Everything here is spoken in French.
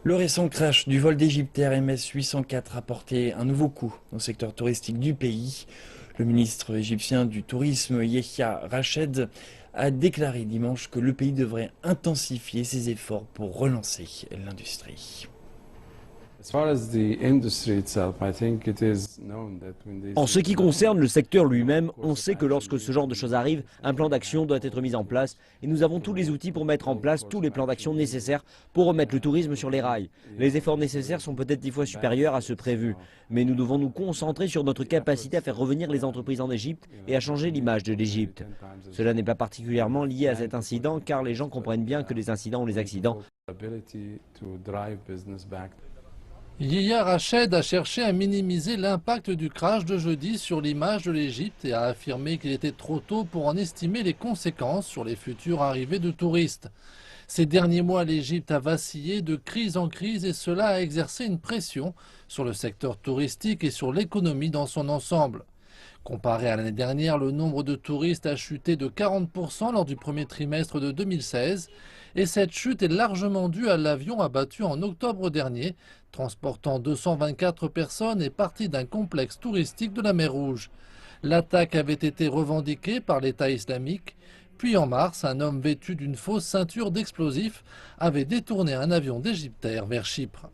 Le récent crash du vol d'Égyptair MS-804 a porté un nouveau coup au secteur touristique du pays. Le ministre égyptien du Tourisme, Yehia Rached, a déclaré dimanche que le pays devrait intensifier ses efforts pour relancer l'industrie. En ce qui concerne le secteur lui-même, on sait que lorsque ce genre de choses arrive, un plan d'action doit être mis en place et nous avons tous les outils pour mettre en place tous les plans d'action nécessaires pour remettre le tourisme sur les rails. Les efforts nécessaires sont peut-être 10 fois supérieurs à ceux prévus, mais nous devons nous concentrer sur notre capacité à faire revenir les entreprises en Égypte et à changer l'image de l'Égypte. Cela n'est pas particulièrement lié à cet incident car les gens comprennent bien que les incidents ont les accidents. Yihya Rached a cherché à minimiser l'impact du crash de jeudi sur l'image de l'Égypte et a affirmé qu'il était trop tôt pour en estimer les conséquences sur les futures arrivées de touristes. Ces derniers mois, l'Égypte a vacillé de crise en crise et cela a exercé une pression sur le secteur touristique et sur l'économie dans son ensemble. Comparé à l'année dernière, le nombre de touristes a chuté de 40% lors du premier trimestre de 2016 et cette chute est largement due à l'avion abattu en octobre dernier, transportant 224 personnes et parti d'un complexe touristique de la mer Rouge. L'attaque avait été revendiquée par l'État islamique, puis en mars, un homme vêtu d'une fausse ceinture d'explosifs avait détourné un avion d'Égyptair vers Chypre.